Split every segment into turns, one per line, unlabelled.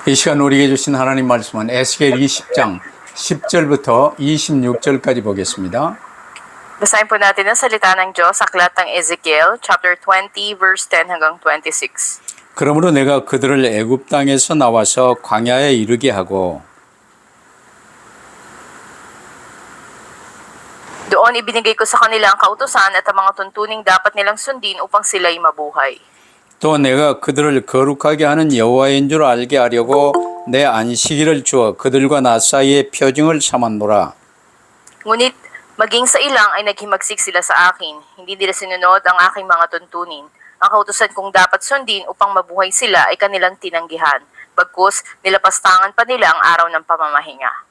이 시간 우리에게 주신 하나님 말씀은 에스겔 20장 10절부터 26절까지 보겠습니다.
Basahin po natin ang salita ng Diyos sa aklat ng Ezekiel, chapter 20, verse 10 hanggang 26.
그러므로 내가 그들을 애굽 땅에서 나와서 광야에 이르게 하고
Doon ibinigay ko sa kanila ang kautusan at ang mga tuntuning dapat nilang sundin upang sila'y mabuhay.
또 내가 그들을 거룩하게 하는 여호와인 줄 알게 하려고 내 안식일을 주어 그들과 나 사이에 표징을 삼았노라.
Ngunit maging sa ilang ay naghimagsik sila sa akin. Hindi nila sinunod ang aking mga tuntunin. Ang kautusan kong dapat sundin upang mabuhay sila ay kanilang tinanggihan. Bagkus, nilapastangan pa nila ang araw ng pamamahinga.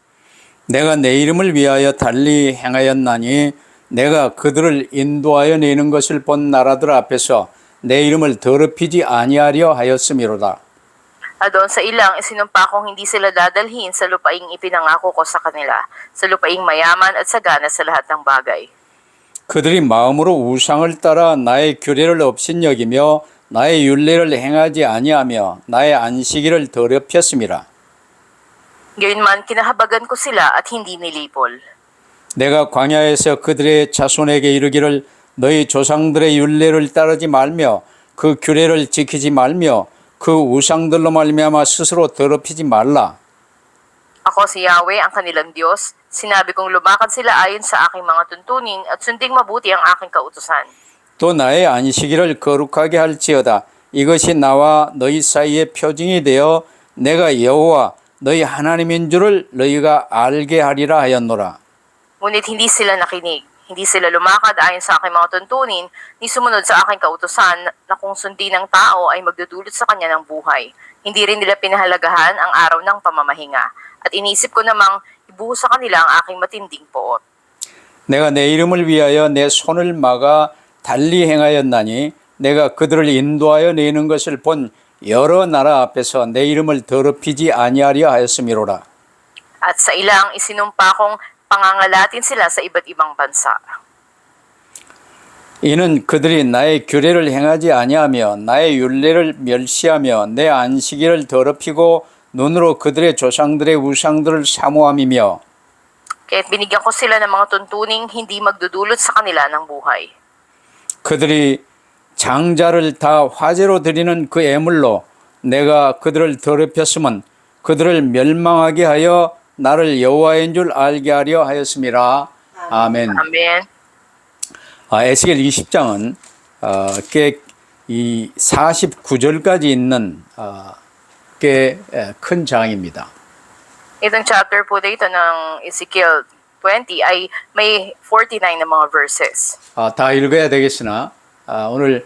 내가 내 이름을 위하여 달리 행하였나니 내가 그들을 인도하여 내는 것을 본 나라들 앞에서 내 이름을 더럽히지 아니하려 하였음이로다.
Doon sa ilang, isinumpa kong hindi sila dadalhin sa lupaing ipinangako ko sa kanila, sa lupaing mayaman at sagana sa lahat ng bagay.
그들이 마음으로 우상을 따라 나의 규례를 업신여기며 나의 율례를 행하지 아니하며 나의 안식일을 더럽혔음이라.
Gayunman, kinahabagan ko sila at hindi nilipol.
내가 광야에서 그들의 자손에게 이르기를 너희 조상들의 율례를 따르지 말며 그 규례를 지키지 말며 그 우상들로 말미암아 스스로 더럽히지 말라.
Ako si Yahweh, ang kanilang Diyos. Sinabi kong lumakad sila ayon sa aking mga tuntunin at sunding mabuti ang aking kautusan.
또 나의 안식일을 거룩하게 할지어다. 이것이 나와 너희 사이의 표징이 되어 내가 여호와 너희 하나님인 줄을 너희가 알게 하리라 하였노라.
Ngunit hindi sila nakinig. Hindi sila lumakad ayon sa aking mga tuntunin, ni sumunod sa aking kautusan na kung sundin ng tao ay magdudulot sa kanya ng buhay. Hindi rin nila pinahalagahan ang araw ng pamamahinga. At inisip ko namang ibuhos sa kanila ang aking matinding poot.
내가 내 이름을 위하여 내 손을 막아 달리 행하였나니 내가 그들을 인도하여 내는 것을 본 여러 나라 앞에서 내 이름을 더럽히지 아니하려 하였음이로라.
At sa ilang isinumpa kong pangangalatin sila sa iba't ibang bansa.
이는 그들이 나의 규례를 행하지 아니하며 나의 율례를 멸시하며 내 안식일을 더럽히고 눈으로 그들의 조상들의 우상들을 사모함이며
Kaya't binigyan ko sila ng mga tuntuning hindi magdudulot sa kanila ng buhay.
그들이 장자를 다 화제로 드리는 그 애물로 내가 그들을 더럽혔으면 그들을 멸망하게 하여 나를 여호와인 줄 알게 하려 하였음이라. 아멘.
Amen.
에스겔 20장은 꽤 이 49절까지 있는 꽤 큰 장입니다.
Itong chapter po dito ng Ezekiel 20 ay may 49 na mga verses.
다 읽어야 되겠으나 오늘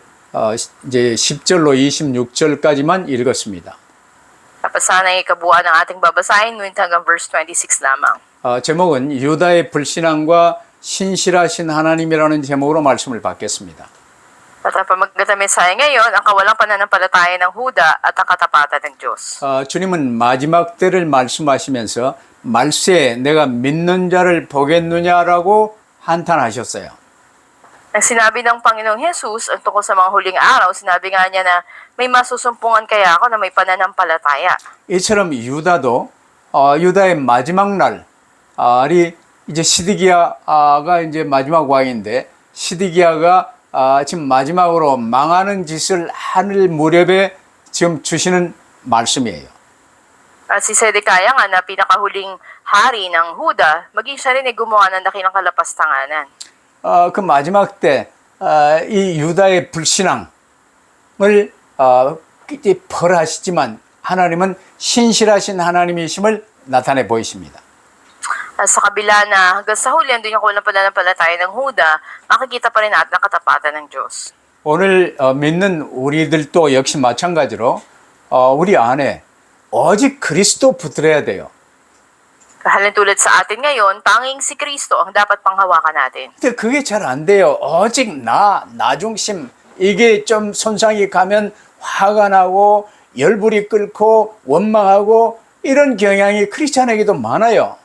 이제 10절로 26절까지만 읽었습니다.
Tapos sana'y kabuuan ng ating babasahin, ngunit hanggang verse 26 lamang.
제목은 유다의 불신앙과 신실하신 하나님이라는 제목으로 말씀을 받겠습니다.
At ang pamagat na mensahe ngayon, ang kawalang pananampalataya ng Huda at ang katapatan ng Diyos.
주님은 마지막 때를 말씀하시면서 말세에 내가 믿는 자를 보겠느냐라고 한탄하셨어요.
Ang sinabi ng Panginoong Jesus, ang tungkol sa mga huling araw, sinabi nga niya na may masusumpungan kaya ako na may pananampalataya.
이처럼 유다도 유다의 마지막 날이 이제 시드기야가 이제 마지막 왕인데 시드기야가 지금 마지막으로 망하는 짓을 하늘 무렵에 지금 주시는 말씀이에요.
At si Sedekaya nga na pinakahuling hari ng Huda, maging siya rin ay gumawa ng dakilang kalapastanganan.
그 마지막 때 이 유다의 불신앙을 이제 벌하시지만 하나님은 신실하신 하나님이심을 나타내 보이십니다.
At sa kabila na hanggang sa huli, andun yung kawalang pananampalataya ng Huda, makikita pa rin natin ang katapatan ng Diyos.
오늘 믿는 우리들도 역시 마찬가지로 우리 안에 오직 그리스도 붙들어야 돼요.
Halin tulad sa atin ngayon, tanging si Kristo ang dapat panghawakan natin.
근데 그게 잘 안 돼요. 오직 나 중심 이게 좀 손상이 가면 화가 나고 열불이 끓고 원망하고 이런 경향이 크리스찬에게도 많아요.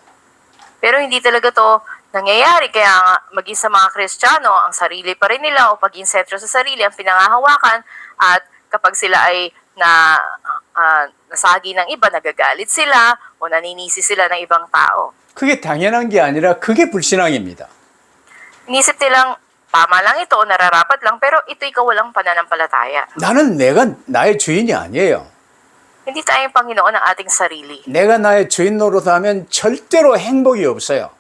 Pero hindi talaga to nangyayari, kaya nga maging sa mga Kristiyano, ang sarili pa rin nila o paging sentro sa sarili ang pinangahawakan, at kapag sila ay nasagi ng iba, nagagalit sila o naninisi sila ng ibang tao.
그게 당연한 게 아니라 그게 불신앙입니다.
Inisip nilang tama lang ito o nararapat lang pero ito'y kawalang pananampalataya.
나는 내가 나의 주인이 아니에요.
Hindi tayo yung Panginoon ng ating sarili.
내가 나의 주인 노릇하면 절대로 행복이 없어요.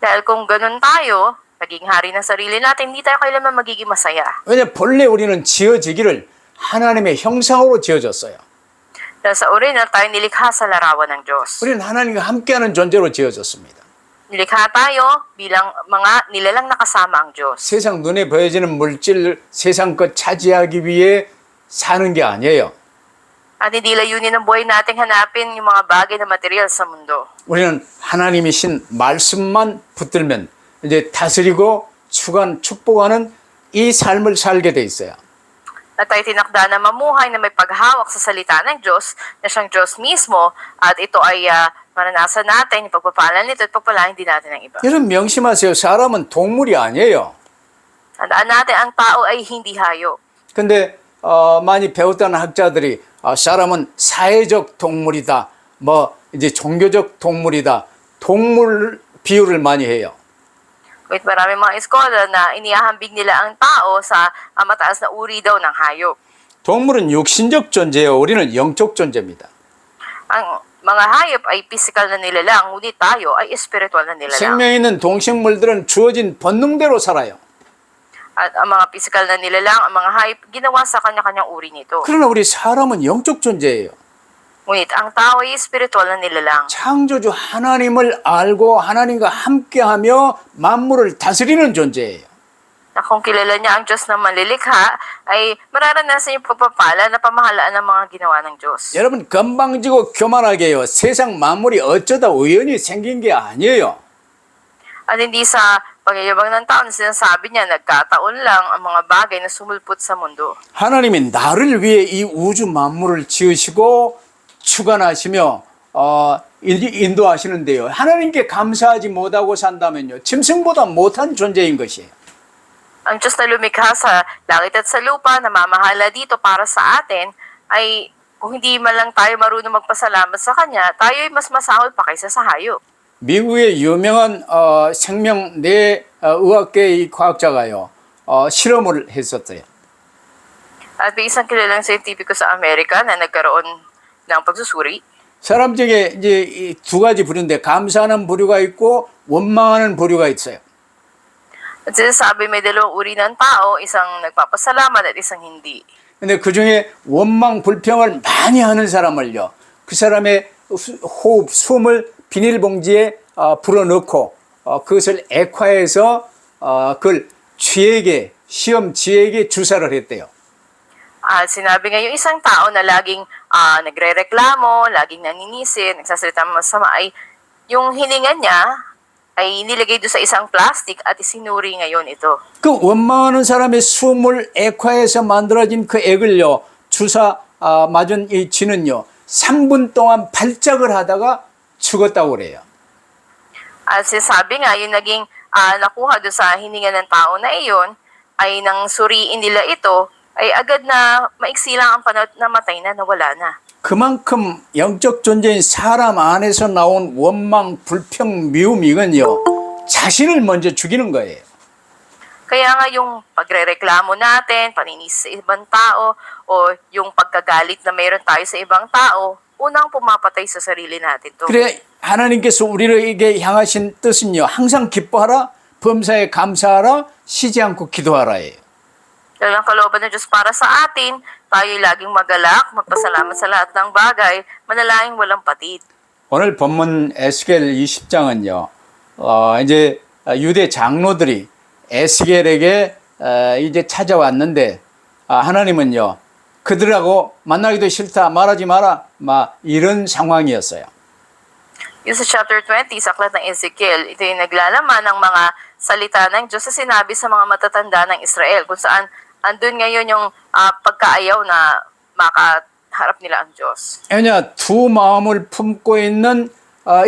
Dahil kung ganun tayo, naging hari ng sarili natin, hindi tayo kailanman magiging masaya.
왜냐 본래 우리는 지어지기를 하나님의 형상으로 지어졌어요.
Dahil sa original tayo nilikha sa larawan ng Diyos.
우리는 하나님과 함께하는 존재로 지어졌습니다.
Nilikha tayo bilang mga nilalang nakasama ang Diyos.
세상 눈에 보여지는 물질, 세상 것 차지하기 위해 사는 게 아니에요.
At hindi layunin ng buhay nating hanapin yung mga bagay na material sa mundo.
우리는 하나님이 신 말씀만 붙들면 이제 다스리고 축복하는 이 삶을 살게 돼 있어요.
At tayo tinakda na mamuhay na may paghawak sa salita ng Diyos, na siyang Diyos mismo, at ito ay maranasan natin, yung pagpapalan nito at pagpalain din natin ng iba.
여러분 명심하세요. 사람은 동물이 아니에요.
Tandaan natin, ang tao ay hindi hayop.
근데 많이 배웠다는 학자들이 사람은 사회적 동물이다. 뭐 이제 종교적 동물이다. 동물 비유를 많이 해요.
Wait, maraming mga eskola na inihahambing nila ang tao sa mataas na uri daw ng hayop.
동물은 육신적 존재예요. 우리는 영적 존재입니다.
Ang mga hayop ay physical na nilalang, ngunit tayo ay spiritual na nilalang.
생명 있는 동식물들은 주어진 본능대로 살아요.
At ang mga physical na nilalang, ang mga hayop, ginawa sa kanya-kanyang uri nito.
그러나 우리 사람은 영적 존재예요.
Ngunit ang tao ay spiritual na nilalang.
창조주 하나님을 알고 하나님과 함께하며 만물을 다스리는 존재예요.
Na kung kilala niya ang Diyos na manlilikha, ay mararanasan yung pagpapala na pamahalaan ng mga ginawa ng Diyos.
여러분 건방지고 교만하게요. 세상 만물이 어쩌다 우연히 생긴 게 아니에요.
At hindi sa pagyayabang ng tao na sinasabi niya, nagkataon lang ang mga bagay na sumulpot sa mundo.
하나님이 나를 위해 이 우주 만물을 지으시고 주관하시며 인도하시는데요. 하나님께 감사하지 못하고 산다면요. 짐승보다 못한 존재인 것이에요.
Ang Diyos na lumikha sa langit at sa lupa, na mamahala dito para sa atin, ay kung hindi man lang tayo marunong magpasalamat sa Kanya, tayo ay mas masahol pa kaysa sa hayop.
미국의 유명한 생명 의학계의 과학자가요. 실험을 했었어요.
At may isang kilalang scientifico sa Amerika na nagkaroon ng pagsusuri.
사람 중에 이제 이 두 가지 부류인데 감사하는 부류가 있고 원망하는 부류가 있어요.
At sinasabi may dalawang uri ng tao, isang nagpapasalamat at isang hindi.
근데 그 중에 원망 불평을 많이 하는 사람을요. 그 사람의 호흡, 숨을 비닐봉지에 불어넣고 그것을 액화해서 그걸 시험쥐에게 주사를 했대요.
At sinabi nga yung isang tao na laging nagre-reklamo, laging naninisi, nagsasalita ng masama, ay yung hininga niya ay nilagay doon sa isang plastic at isinuri ngayon ito.
그 원망하는 사람의 숨을 액화해서 만들어진 그 액을요. 주사 맞은 이 쥐는요. 3분 동안 발작을 하다가 죽었다고 그래요.
At sinasabi nga yung naging nakuha doon sa hininga ng tao na iyon, ay nang suriin nila ito, ay agad na maiksi lang ang panahon na matay na, nawala na.
그만큼 영적 존재인 사람 안에서 나온 원망, 불평, 미움 이건요. 자신을 먼저 죽이는 거예요.
Kaya nga yung pagrereklamo natin, paninis sa ibang tao, o yung pagkagalit na mayroon tayo sa ibang tao, unang pumapatay sa sarili natin to.
그래 하나님께서 우리에게 향하신 뜻은요. 항상 기뻐하라, 범사에 감사하라, 쉬지 않고 기도하라예요.
Dahil ang kalooban ng Diyos para sa atin, tayo laging magalak, magpasalamat sa lahat ng bagay, manalangin walang patid.
오늘 본문 에스겔 20장은요. 이제 유대 장로들이 에스겔에게 이제 찾아왔는데 하나님은요. 그들하고 만나기도 싫다, 말하지 마라, 이런 상황이었어요.
Yung sa chapter 20, sa aklat ng Ezekiel, ito yung naglalaman ng mga salita ng Diyos sa sinabi sa mga matatanda ng Israel, kung saan andun ngayon yung pagkaayaw na makaharap nila ang Diyos.
왜냐 두 마음을 품고 있는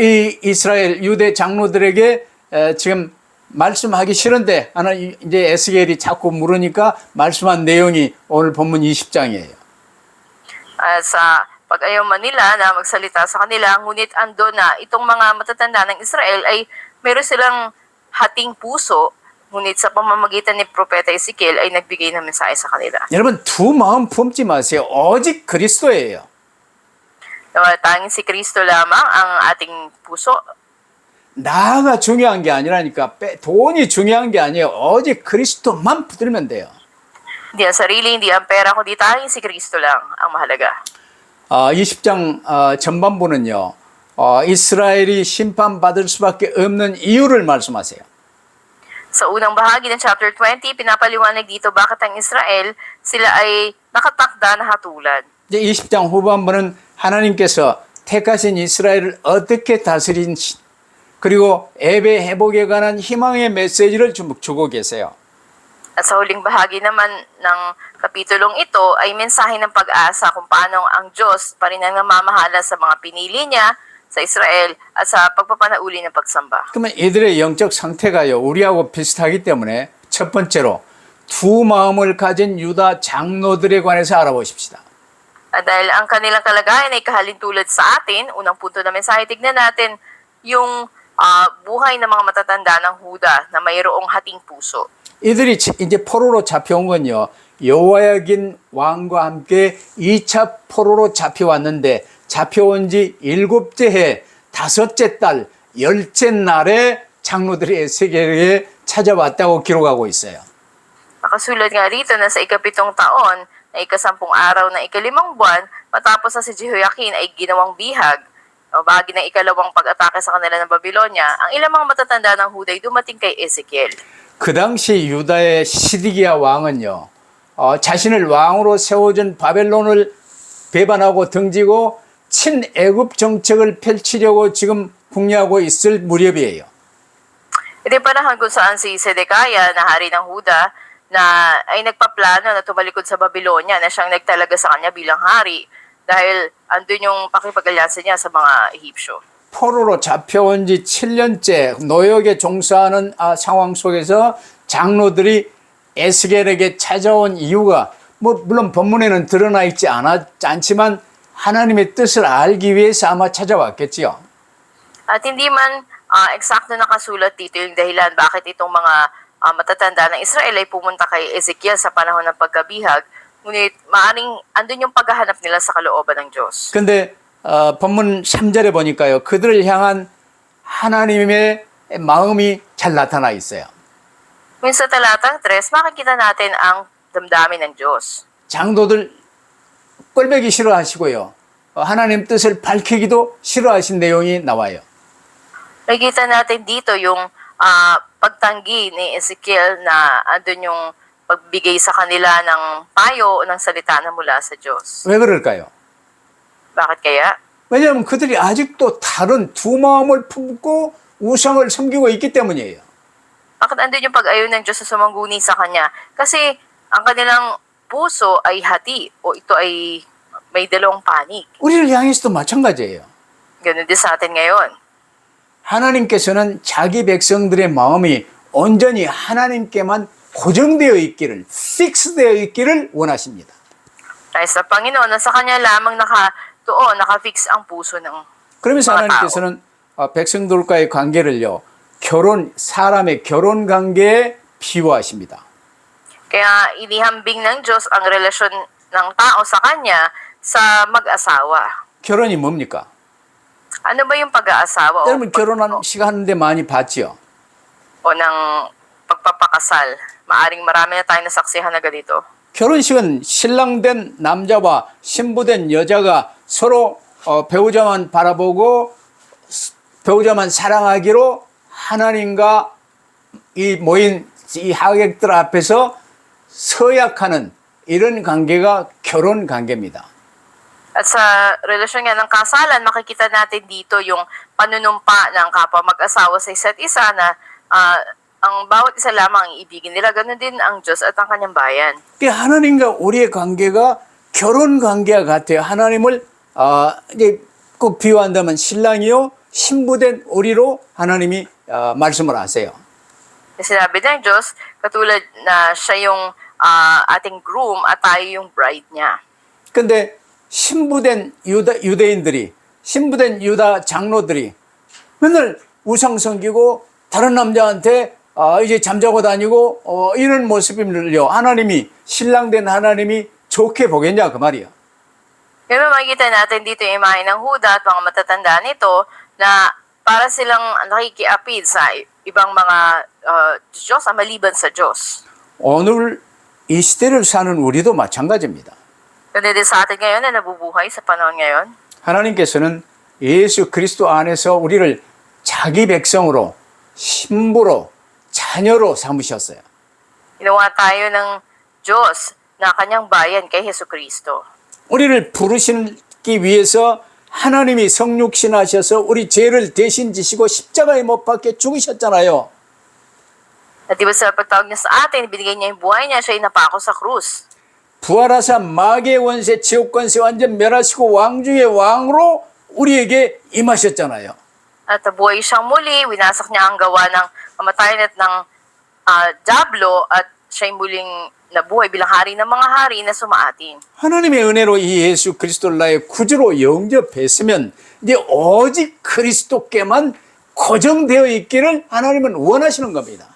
이 이스라엘 유대 장로들에게 지금 말씀하기 싫은데 하나님 이제 에스겔이 자꾸 물으니까 말씀한 내용이 오늘 본문 20장이에요.
Sa Pag ayaw man nila na magsalita sa kanila, ngunit ando na itong mga matatanda ng Israel ay meron silang hating puso, ngunit sa pamamagitan ni Propeta Ezekiel ay nagbigay ng mensahe sa kanila.
여러분 두 마음 품지 마세요. 오직 그리스도예요.
Nawa tanging si Kristo lamang ang ating puso.
나가 중요한 게 아니라니까. 돈이 중요한 게 아니에요. 오직 그리스도만 붙들면 돼요.
Hindi ang sarili, hindi ang pera, kundi tanging si Kristo lang ang mahalaga.
20장 전반부는요. 이스라엘이 심판받을 수밖에 없는 이유를 말씀하세요.
Sa unang bahagi ng chapter 20, pinapaliwanag dito bakit ang Israel, sila ay nakatakda na hatulan.
이제 20장 후반부는 하나님께서 택하신 이스라엘을 어떻게 다스린지 그리고 예배 회복에 관한 희망의 메시지를 주고 계세요.
At sa huling bahagi naman ng kapitulong ito ay mensahe ng pag-asa kung paano ang Diyos pa rin ang namamahala sa mga pinili niya sa Israel at sa pagpapanauli ng pagsamba.
그러면 이들의 영적 상태가요 우리하고 비슷하기 때문에 첫 번째로 두 마음을 가진 유다 장로들에 관해서 알아보십시다.
At dahil ang kanilang kalagayan ay kahalintulad sa atin, unang punto na mensahe, tignan natin yung buhay ng mga matatanda ng Huda na mayroong hating puso.
이들이 이제 포로로 잡혀온 건요 여호야긴 왕과 함께 2차 포로로 잡혀왔는데 잡혀온 지 7째 해 5째 달 10째 날에 장로들이 에스겔에게 찾아왔다고 기록하고 있어요.
Nakasulat nga rito na sa ikapitong taon na ikasampung araw ng ikalimang buwan matapos na si Jehoiakim ay ginawang bihag o bahagi ng ikalawang pag-atake sa kanila ng Babylonia, ang ilang mga matatanda ng Huda ay dumating kay Ezekiel.
그 당시 유다의 시드기야 왕은요 자신을 왕으로 세워준 바벨론을 배반하고 등지고 친애굽 정책을 펼치려고 지금 궁리하고 있을 무렵이에요.
Ito yung panahon kung saan si Sedekaya na hari ng Huda na ay nagpaplano na tumalikod sa Babylonia na siyang nagtalaga sa kanya bilang hari dahil andun yung pakipag-alyansa niya sa mga Ehipsyo.
포로로 잡혀온 지 7년째 노역에 종사하는 상황 속에서 장로들이 에스겔에게 찾아온 이유가 물론 본문에는 드러나 있지 않지만 하나님의 뜻을 알기 위해서 아마 찾아왔겠지요.
At hindi man eksakto nakasulat dito yung dahilan bakit itong mga matatanda ng Israel ay pumunta kay Ezekiel sa panahon ng pagkabihag, ngunit maaring andun yung paghahanap nila sa kalooban ng Diyos.
근데 본문 3절에 보니까요. 그들을 향한 하나님의 마음이 잘 나타나 있어요.
Kung sa talatang 3, makikita natin ang damdamin ng Diyos.
장로들 꼴보기 싫어하시고요. 하나님 뜻을 밝히기도 싫어하신 내용이 나와요.
Nakikita natin dito yung pagtanggi ni Ezekiel na andun yung pagbigay sa kanila ng payo o ng salita na mula sa Diyos.
왜 그럴까요?
Bakit kaya?
왜냐하면 그들이 아직도 다른 두 마음을 품고 우상을 섬기고 있기 때문이에요.
Bakit andun yung pag-ayaw ng Diyos sa sumangguni sa Kanya? Kasi ang kanilang puso ay hati o ito ay may dalawang panig.
우리를 향해서도 마찬가지예요.
Ganun din sa atin ngayon.
하나님께서는 자기 백성들의 마음이 온전히 하나님께만 고정되어 있기를, 픽스되어 있기를 원하십니다.
Dahil sa Panginoon na sa Kanya lamang nakafix ang puso ng
그러면서
mga tao.
하나님께서는 백성들과의 관계를요, 사람의 결혼 관계에 비유하십니다.
Kaya inihambing ng Diyos ang relasyon ng tao sa Kanya sa mag-asawa.
결혼이 뭡니까?
Ano ba yung pag-aasawa
여러분 결혼한 시간인데 많이 봤지요?
o ng pagpapakasal? Maaring marami na tayong nasaksihan na ganito.
결혼식은 신랑된 남자와 신부된 여자가 서로 배우자만 바라보고 배우자만 사랑하기로 하나님과 이 모인 이 하객들 앞에서 서약하는 이런 관계가 결혼 관계입니다.
At sa relasyon nga ng kasalan, makikita natin dito yung panunumpa ng kapwa mag-asawa sa isa't isa na ang bawat isa lamang ang ibigin nila. Ganun din ang Diyos at ang kanyang bayan.
하나님과 우리의 관계가 결혼 관계와 같아요. 하나님을 이제 꼭 비유한다면 신랑이요 신부된 우리로 하나님이 말씀을 하세요.
Sinabi ng Diyos, katulad na siya yung ating groom at tayo yung bride niya.
근데 신부된 유대인들이, 신부된 유다 장로들이 맨날 우상 섬기고 다른 남자한테 이제 잠자고 다니고 이런 모습이면요, 하나님이, 신랑된 하나님이 좋게 보겠냐 그 말이야.
Kaya makikita natin dito yung imahe ng Huda at mga matatanda nito na para silang nakikiapid sa ibang mga Diyos maliban sa Diyos.
오늘 이 시대를 사는 우리도 마찬가지입니다.
Kundi din sa atin ngayon na nabubuhay sa panahon ngayon,
하나님께서는 예수 그리스도 안에서 우리를 자기 백성으로, 신부로, 자녀로 삼으셨어요.
ginawa tayo ng Diyos na kanyang bayan kay Hesus Kristo.
우리를 부르시기 위해서 하나님이 성육신하셔서 우리 죄를 대신 지시고 십자가에 못 박혀 죽으셨잖아요.
At diba sa pagtawag niya sa atin, binigay niya yung buhay niya, siya ay napako sa krus.
부활하사 마귀의 원세, 지옥 권세 완전 멸하시고 왕 중의 왕으로 우리에게 임하셨잖아요.
At buhay siyang muli, winasak niya ang gawa ng kamatayan at ng Diablo at siya ay muling nabuhay bilang hari ng mga hari na sumaatin.
하나님의 은혜로 이 예수 그리스도를 나의 구주로 영접했으면 이제 오직 그리스도께만 고정되어 있기를 하나님은 원하시는 겁니다.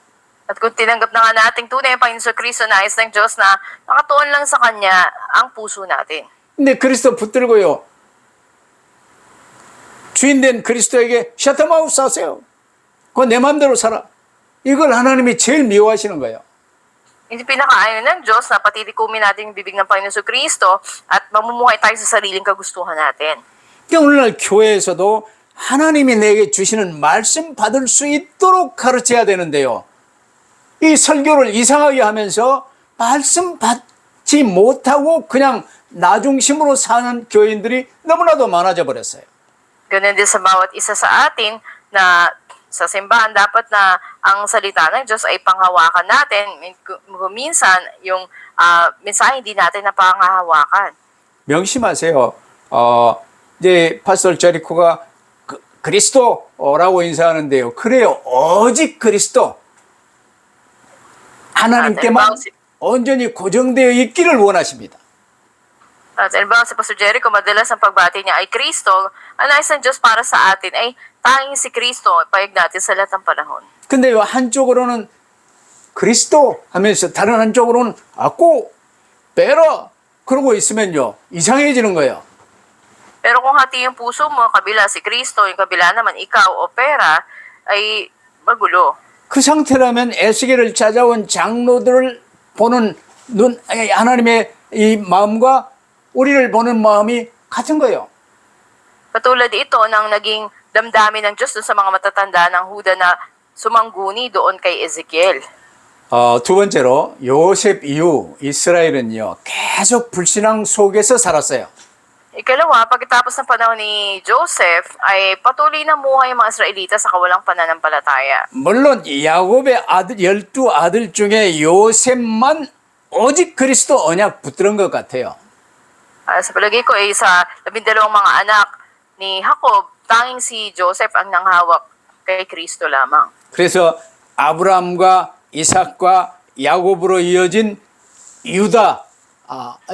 At kung tinanggap na nga nating tunay ang Panginoon sa Kristo, nais ng Diyos na nakatuon lang sa Kanya ang puso natin.
근데 그리스도 붙들고요, 주인된 그리스도에게 샤타마우스 하세요. 그거 내 맘대로 살아. 이걸 하나님이 제일 미워하시는 거예요.
Hindi pinakaayon ng Diyos na patitikumin natin yung bibig ng Panginoon sa Kristo at mamumuhay tayo sa sariling kagustuhan natin.
그러니까 오늘날 교회에서도 하나님이 내게 주시는 말씀 받을 수 있도록 가르쳐야 되는데요. 이 설교를 이상하게 하면서 말씀 받지 못하고 그냥 나중심으로 사는 교인들이 너무나도 많아져 버렸어요.
Ganun din sa bawat isa sa atin na sa simbahan dapat na ang salita ng Diyos ay panghawakan natin. Minsan, yung mensahe hindi natin na panghahawakan.
명심하세요. 이제 파스터 제리코가 그리스도라고 인사하는데요. 그래요. 오직 그리스도. 하나님께만 온전히 고정되어 있기를 원하십니다.
At halimbawa si Pastor Jericho, madalas ang pagbati niya ay Kristo. Ang nais ng Diyos para sa atin ay tanging si Kristo, payag natin sa lahat ng panahon.
근데 한쪽으로는 그리스도 하면서 다른 한쪽으로는 아꼬 빼라 그러고 있으면요, 이상해지는 거예요.
Pero kung hati yung puso mo, kabila si Kristo, yung kabila naman ikaw o pera, ay magulo.
그 상태라면 에스겔을 찾아온 장로들을 보는 눈, 하나님의 이 마음과 우리를 보는 마음이 같은 거예요.
Katulad ito ng naging damdamin ng Diyos dun sa mga matatanda ng Huda na sumangguni doon kay Ezekiel.
두 번째로 요셉 이후 이스라엘은요, 계속 불신앙 속에서 살았어요.
Ikalawa, pagkatapos ng panahon ni Joseph, ay patuloy na muhay ang mga Israelita sa kawalang pananampalataya.
물론 야곱의 아들 12아들 중에 요셉만 오직 그리스도 언약 붙들은 것 같아요.
Sa palagay ko ay sa 12 mga anak ni Jacob, tanging si Joseph ang nanghawak kay Kristo lamang.
그래서 아브라함과 이삭과 야곱으로 이어진 유다,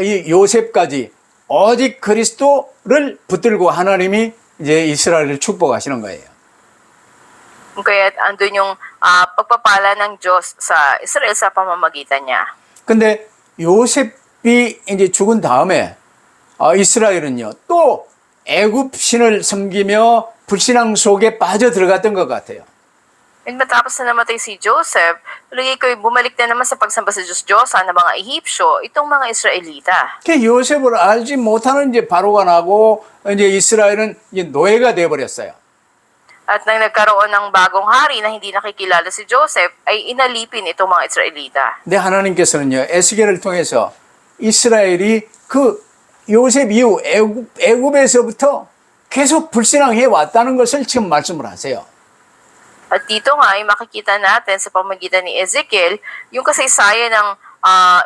이 요셉까지 오직 그리스도를 붙들고 하나님이 이제 이스라엘을 축복하시는 거예요.
Kaya andun yung pagpapala ng Diyos sa Israel sa pamamagitan niya.
근데 요셉이 이제 죽은 다음에 이스라엘은요, 또 애굽 신을 섬기며 불신앙 속에 빠져 들어갔던 것 같아요.
Nung matapos na namatay si Joseph, lagi ko bumalik na naman sa pagsamba sa Diyos-Diyosa ng mga Ehipsyo, itong mga Israelita.
그 요셉을 알지 못하는 이제 바로가 나고 이제 이스라엘은 이제 노예가 돼 버렸어요.
At nang nagkaroon ng bagong hari na hindi nakikilala si Joseph, ay inalipin itong mga Israelita.
근데 하나님께서는요, 에스겔을 통해서 이스라엘이 그 요셉 이후 애굽에서부터 계속 불신앙해 왔다는 것을 지금 말씀을 하세요.
At dito nga ay makikita natin sa pamamagitan ni Ezekiel yung kasaysayan ng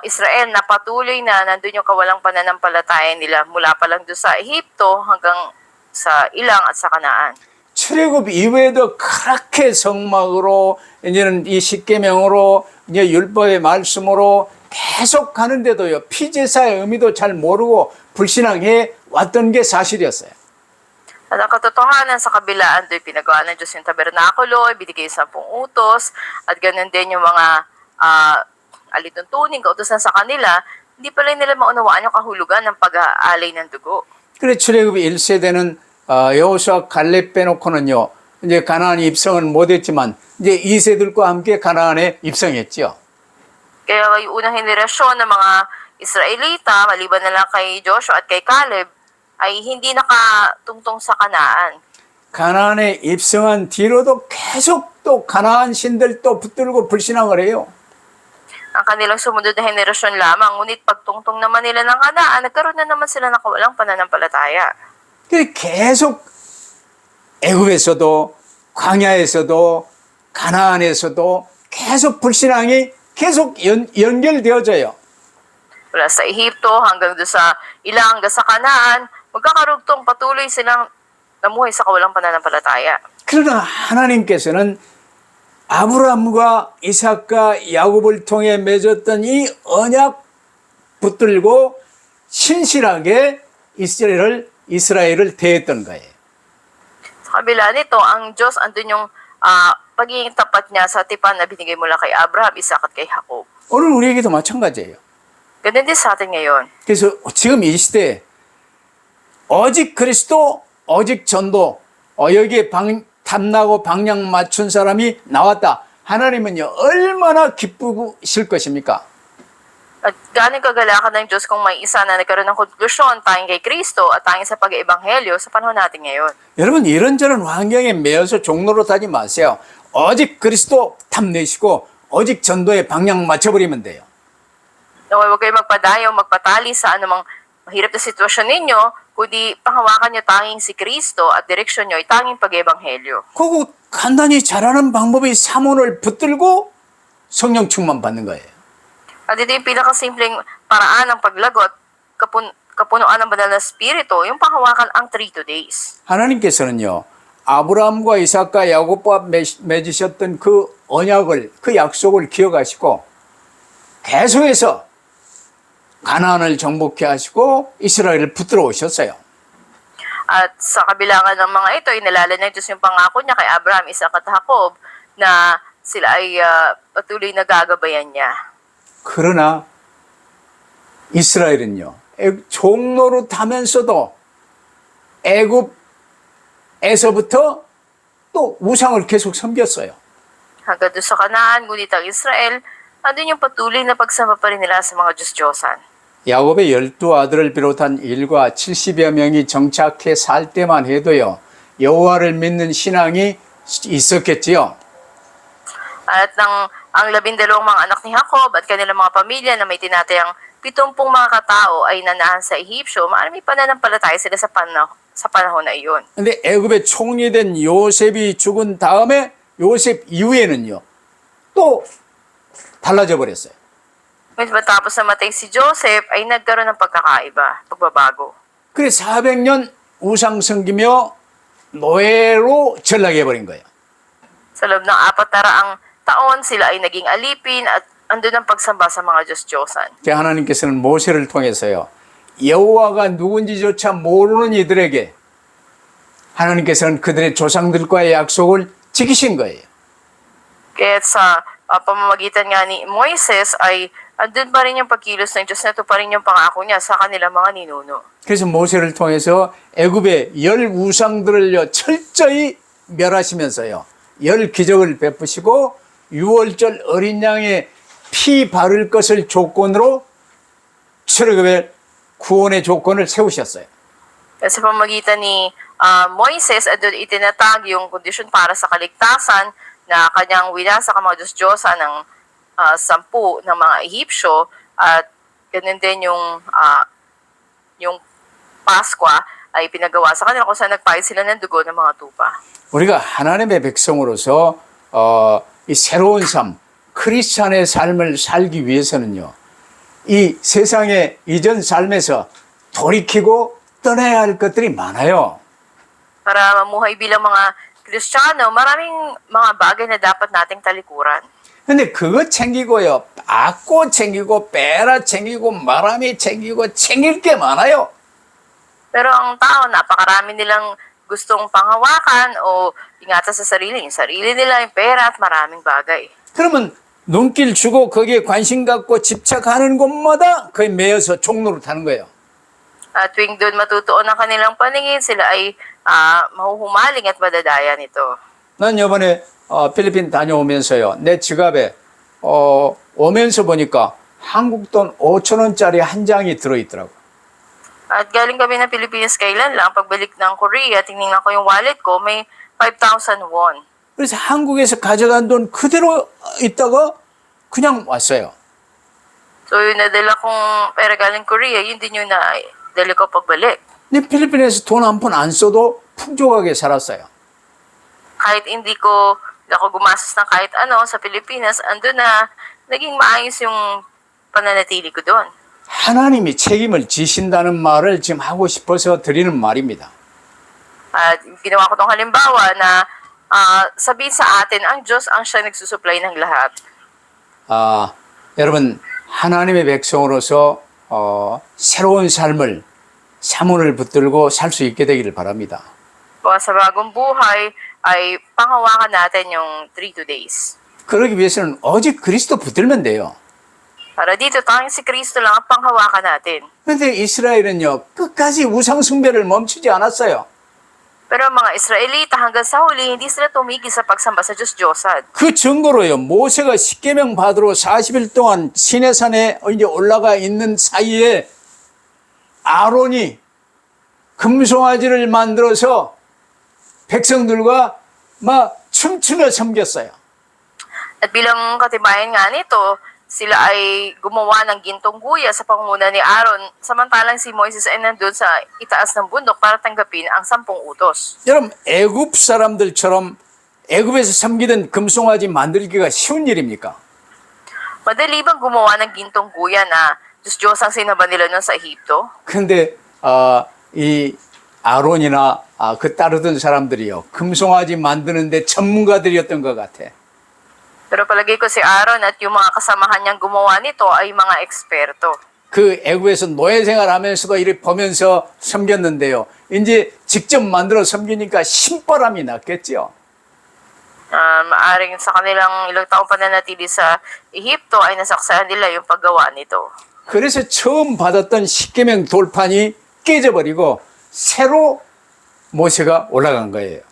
Israel na patuloy na nandun yung kawalang pananampalataya nila mula pa lang doon sa Ehipto hanggang sa Ilang at sa Kanaan.
출애굽 이후에도 그렇게 성막으로 이제는 이 십계명으로 이제 율법의 말씀으로 계속 가는데도요, 피제사의 의미도 잘 모르고 불신앙해 왔던 게 사실이었어요.
At ang katotohanan sa kabilaan do'y pinagawa ng Diyos yung tabernakulo, ibinigay sa 10 utos, at ganun din yung mga alituntunin, kautosan sa kanila, hindi pala nila maunawaan yung kahulugan ng pag-aalay ng dugo.
그래 출애굽 1세대는 여호수아 갈렙 빼놓고는요, 이제 가나안 입성은 못했지만 이제 2세들과 함께 가나안에 입성했죠.
Kaya yung unang henerasyon ng mga Israelita, maliban na lang kay Joshua at kay Caleb, ay hindi nakatungtong sa Kanaan.
가나안에 입성한 뒤로도 계속 또 가나안 신들 또 붙들고 불신앙을 해요.
Ang kanilang sumunod na henerasyon lamang, ngunit pagtungtong naman nila ng Kanaan, nagkaroon na naman sila ng kawalang pananampalataya.
그래 계속 애굽에서도 광야에서도 가나안에서도 계속 불신앙이 계속 연결되어져요.
Mula sa Ehipto hanggang doon sa ilang hanggang sa Kanaan, magkakarugtong patuloy silang namuhay sa kawalang pananampalataya.
그러나 하나님께서는 아브라함과 이삭과 야곱을 통해 맺었던 이 언약 붙들고 신실하게 이스라엘을 대했던 거예요.
Sa kabila nito, ang Diyos, andun yung pagiging tapat niya sa tipan na binigay mula kay Abraham, Isaac at kay Jacob.
오늘 우리에게도 마찬가지예요.
Ganun din sa atin ngayon.
그래서 지금 이 시대에 오직 그리스도, 오직 전도, 여기에 탐나고 방향 맞춘 사람이 나왔다. 하나님은요, 얼마나 기쁘실 것입니까?
At gaano kagalakan ng Diyos kung may isa na nagkaroon ng konklusyon tayong kay Kristo at tayong sa pag-ebanghelyo sa panahon natin ngayon.
여러분, 이런저런 환경에 매여서 종로로 타지 마세요. 오직 그리스도 탐내시고 오직 전도에 방향 맞춰버리면 돼요.
Naway huwag kayo magpadayo, magpatali sa anumang mahirap na sitwasyon ninyo, kundi panghawakan nyo tanging si Kristo at direksyon nyo ay tanging pag-ebanghelyo.
그거 간단히 잘하는 방법이 사모를 붙들고 성령 충만 받는 거예요.
At ito yung pinakasimpleng paraan ng paglagot, kapunuan ng banal na spirito, yung panghawakan ang 3 days.
하나님께서는요, 아브라함과 이삭과 야곱과 맺으셨던 그 언약을, 그 약속을 기억하시고 계속해서 가나안을 정복케 하시고 이스라엘을 붙들어 오셨어요.
At sa kabilangan ng mga ito, inalala ng Diyos yung pangako niya kay Abraham, Isaac at Jacob na sila ay patuloy na gagabayan niya.
그러나 이스라엘은요, 종로로 타면서도 애굽에서부터 또 우상을 계속 섬겼어요.
Hanggang doon sa Kanaan, ngunit ang Israel, andun yung patuloy na pagsamba pa rin nila sa mga Diyos-Diyosan.
야곱의 12아들을 비롯한 일과 70여 명이 정착해 살 때만 해도요, 여호와를 믿는 신앙이 있었겠지요.
At ang 12 mga anak ni Jacob at kanilang mga pamilya na may tinatayang 70 mga katao ay nanahan sa Ehipsyo, maaaring may pananampalataya sila sa panahon na iyon.
근데 애굽의 총리된 요셉이 죽은 다음에 요셉 이후에는요, 또 달라져 버렸어요.
Ngunit matapos namatay si Joseph, ay nagkaroon ng pagbabago.
그래 400년 우상 섬기며 노예로 전락해 버린 거예요.
Sa loob ng 400 taon, sila ay naging alipin at andun ang pagsamba sa mga Diyos-Diyosan.
하나님께서는 모세를 통해서요, 여호와가 누군지조차 모르는 이들에게 하나님께서는 그들의 조상들과의 약속을 지키신 거예요.
Kaya sa pamamagitan nga ni Moises ay andun pa rin yung pagkilos ng Diyos na ito pa rin yung pangako niya sa kanilang mga ninuno.
그래서 모세를 통해서 애굽의 10 우상들을요, 철저히 멸하시면서요, 10 기적을 베푸시고 6월절 어린 양의 피 바를 것을 조건으로 출애굽의 구원의 조건을 세우셨어요.
Sa pamamagitan ni Moises, andun itinatag yung kondisyon para sa kaligtasan na kanyang winasak ang mga Diyos-Diyosa ng 10 ng mga Ehipsyo at ganun din yung Paskwa ay pinagawa sa kanila kung saan nagpahid sila ng dugo ng mga tupa.
우리가 하나님의 백성으로서 이 새로운 삶, 크리스찬의 삶을 살기 위해서는요, 이 세상의 이전 삶에서 돌이키고 떠나야 할 것들이 많아요.
Para mamuhay bilang mga Kristiyano, maraming mga bagay na dapat nating talikuran.
근데 그거 챙기고요. 악고 챙기고 베라 챙기고 마람이 챙기고 챙길 게 많아요.
Pero ang tao, napakarami nilang gustong panghawakan o ingatan sa sarili. Yung sarili nila, yung pera at maraming bagay.
그러면 눈길 주고 거기에 관심 갖고 집착하는 곳마다 거의 매여서 종로를 타는 거예요.
At tuwing doon matutuon ang kanilang paningin, sila ay mahuhumaling at madadaya nito.
난 이번에 필리핀 다녀오면서요. 내 지갑에 오면서 보니까 한국 돈 5천 원짜리 한 장이 들어있더라고.
At galing kami ng Pilipinas kailan lang, pagbalik ng Korea, tingnan ko yung wallet ko, may 5,000 won.
그래서 한국에서 가져간 돈 그대로 있다가 그냥 왔어요.
So yung nadala kong pera galing Korea, yun din yung nadala ko pagbalik.
근데 필리핀에서 돈 한 푼 안 써도 풍족하게 살았어요.
Kahit hindi ako gumastos ng kahit ano sa Pilipinas, ando na, naging maayos yung pananatili ko doon.
하나님이 책임을 지신다는 말을 지금 하고 싶어서 드리는 말입니다.
At ginawa ko tong halimbawa na sabihin sa atin, ang Diyos ang siya nagsusupply ng lahat.
여러분 하나님의 백성으로서 새로운 삶을 사문을 붙들고 살 수 있게 되기를 바랍니다.
Sa bagong buhay ay panghawakan natin yung 3 days.
그러기 위해서는 오직 그리스도 붙들면 돼요.
Para dito, tanging si Kristo lang ang panghawakan natin.
그런데 이스라엘은요 끝까지 우상 숭배를 멈추지 않았어요.
Pero ang mga Israelita hanggang sa huli, hindi sila tumigil sa pagsamba sa Diyos-Diyosan.
그 증거로요 모세가 십계명 받으러 40일 동안 시내산에 이제 올라가 있는 사이에 아론이 금송아지를 만들어서 백성들과 막 춤추며 섬겼어요.
At bilang katibayan nga nito, sila ay gumawa ng gintong guya sa pangunguna ni Aaron, samantalang si Moises ay nandun sa itaas ng bundok para tanggapin ang 10 utos.
여러분 애굽 사람들처럼 애굽에서 섬기던 금송아지 만들기가 쉬운 일입니까?
Madali bang gumawa ng gintong guya na Diyos-Diyos ang sinaba nila nun sa Ehipto?
근데 이 아론이나 그 따르던 사람들이요 금송아지 만드는데 전문가들이었던 것 같아.
Pero palagay ko si Aaron at yung mga kasamahan niyang gumawa nito ay mga eksperto.
그 애굽에서 노예 생활하면서도 이렇게 보면서 섬겼는데요. 이제 직접 만들어 섬기니까 신바람이 났겠죠.
Maaring sa kanilang ilang taong pananatili sa Ehipto ay nasaksayan nila yung paggawa nito.
그래서 처음 받았던 십계명 돌판이 깨져버리고 새로 모세가 올라간 거예요.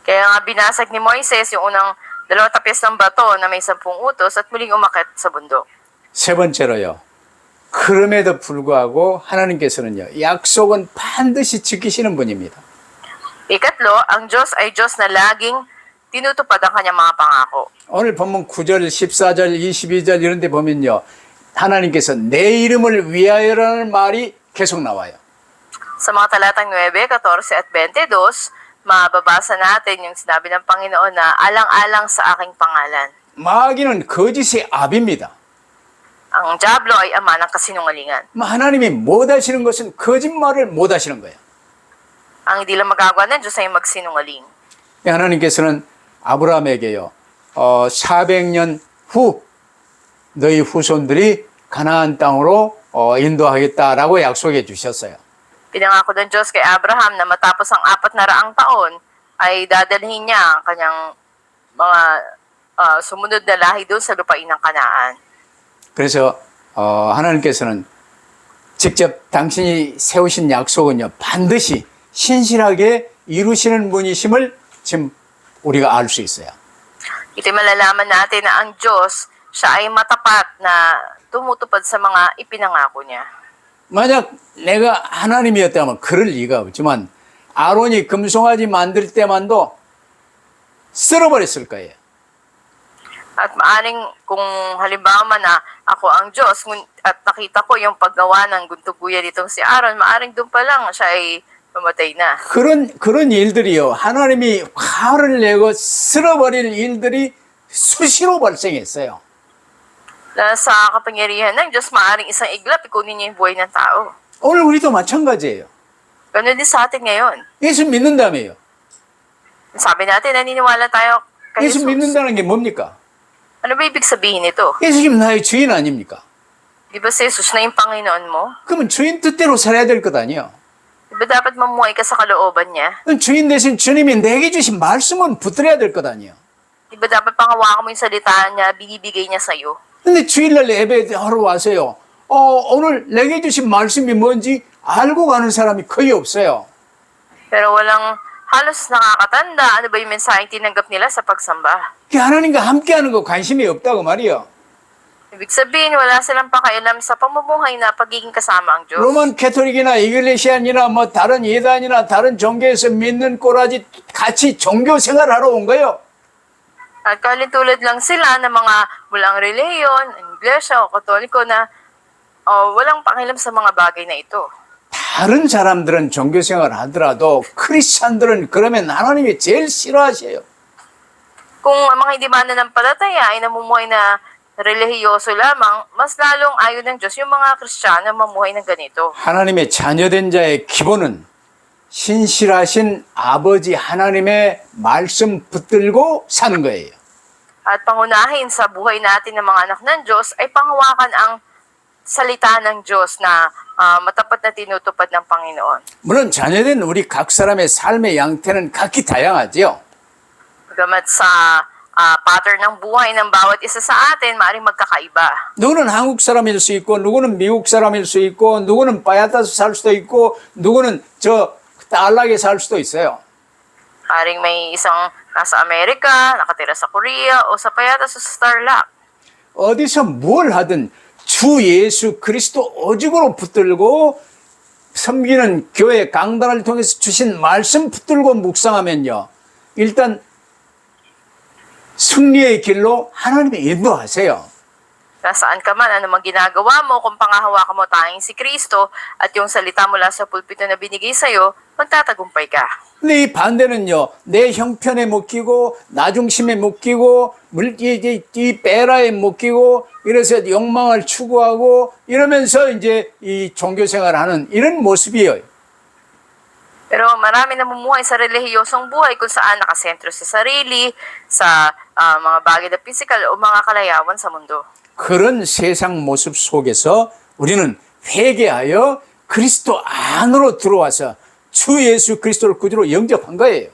Kaya nga binasag ni Moises yung unang 2 tapyas ng bato na may 10 utos at muling umakyat sa bundok.
세 번째로요. 그럼에도 불구하고 하나님께서는요. 약속은 반드시 지키시는 분입니다.
Ikatlo, ang Diyos ay Diyos na laging tinutupad ang kanyang mga pangako.
오늘 본문 9절, 14절, 22절 이런 데 보면요. 하나님께서 내 이름을 위하여라는 말이 계속 나와요.
Sa mga talatang 9, 14 at 22, mababasa natin yung sinabi ng Panginoon na alang-alang sa aking pangalan.
마귀는 거짓의 압입니다.
Ang Diablo ay ama ng kasinungalingan.
하나님이 못 하시는 것은 거짓말을 못 하시는 거예요.
Ang hindi lang magagawa ng Diyos ay magsinungaling.
하나님께서는 아브라함에게요. 400년 후 너희 후손들이 가나안 땅으로 인도하겠다라고 약속해 주셨어요.
Pinangako ng Diyos kay Abraham na matapos ang 400 taon ay dadalhin niya ang kanyang mga sumunod na lahi doon sa lupain ng Kanaan.
그래서 하나님께서는 직접 당신이 세우신 약속은요 반드시 신실하게 이루시는 분이심을 지금 우리가 알 수 있어요.
Ito'y malalaman natin na ang Diyos, siya ay matapat na tumutupad sa mga ipinangako niya.
만약 내가 하나님이었다면 그럴 리가 없지만 아론이 금송아지 만들 때만도 쓸어버렸을 거예요.
At maaring kung halimbawa man na ako ang Diyos at nakita ko yung paggawa ng guntuguya nitong si Aaron, maaring doon pa lang siya ay mamatay na.
그런 일들이요. 하나님이 화를 내고 쓸어버릴 일들이 수시로 발생했어요.
Na sa kapangyarihan ng Diyos, maaring isang iglap, ikunin niya yung buhay ng tao.
오늘 우리도 마찬가지예요.
Ganun din sa atin ngayon.
예수 믿는다며요.
Sabi natin, naniniwala tayo kay
예수
Jesus.
믿는다는 게 뭡니까?
Ano ba ibig sabihin nito?
예수님 나의 주인 아닙니까?
Di ba si Jesus na yung Panginoon mo?
그러면 주인 뜻대로 살아야 될 것 아니에요?
Di ba dapat mamuhay ka sa kalooban niya?
그럼 주인 대신 주님이 내게 주신 말씀은 붙들어야 될 것 아니에요?
Di ba dapat panghawakan mo yung salita niya, binibigay niya sa'yo?
근데 주일날 예배하러 와서요. 오늘 내게 주신 말씀이 뭔지 알고 가는 사람이 거의 없어요.
Pero walang halos nakakatanda ano ba yung mensaheng tinanggap nila sa pagsamba.
그 하나님과 함께하는 거 관심이 없다고 말이요.
Ibig sabihin, wala silang pakialam sa pamumuhay na pagiging kasama ang Diyos.
로만 캐토릭이나 이글레시안이나 뭐 다른 예단이나 다른 종교에서 믿는 꼬라지 같이 종교 생활하러 온 거예요.
At tulad lang sila ng mga mulang reliyon, iglesia o katoliko na walang pakialam sa mga bagay na ito.
다른 사람들은 종교 생활을 하더라도 크리스찬들은 그러면 하나님이 제일 싫어하셔요.
Kung ang mga hindi mananampalataya ay namumuhay na relihiyoso lamang, mas lalong ayaw ng Diyos yung mga Kristiyano mamuhay ng ganito.
하나님의 자녀된 자의 기본은 신실하신 아버지 하나님의 말씀 붙들고 사는 거예요.
At pangunahin sa buhay natin ng mga anak ng Diyos ay panghawakan ang salita ng Diyos na matapat na tinutupad ng Panginoon.
물론 자녀된 우리 각 사람의 삶의 양태는 각기 다양하죠.
Bagamat sa pattern ng buhay ng bawat isa sa atin, maaaring magkakaiba.
누구는 한국 사람일 수 있고 누구는 미국 사람일 수 있고 누구는 바야타서 살 수도 있고 누구는 저 달락에 살 수도 있어요.
Maaaring may isang nasa Amerika, nakatira sa Korea, o sa Payatas o sa Starlock.
어디서 뭘 하든 주 예수 그리스도 오직으로 붙들고 섬기는 교회 강단을 통해서 주신 말씀 붙들고 묵상하면요. 일단 승리의 길로 하나님이 인도하세요.
Nasaan ka man, ano mang ginagawa mo, kung pangahawakan mo tanging si Kristo at yung salita mula sa pulpito na binigay sa'yo, magtatagumpay ka.
근데 이 반대는요, 내 형편에 묶이고, 나 중심에 묶이고, 이 베라에 묶이고, 이래서 욕망을 추구하고, 이러면서 이제 이 종교생활을 하는 이런 모습이에요.
Pero marami namumuhay sa relihiyosong buhay kung saan nakasentro sa sarili, sa mga bagay na physical o mga kalayawan sa mundo.
그런 세상 모습 속에서 우리는 회개하여 그리스도 안으로 들어와서 주 예수 그리스도를 구주로 영접한 거예요.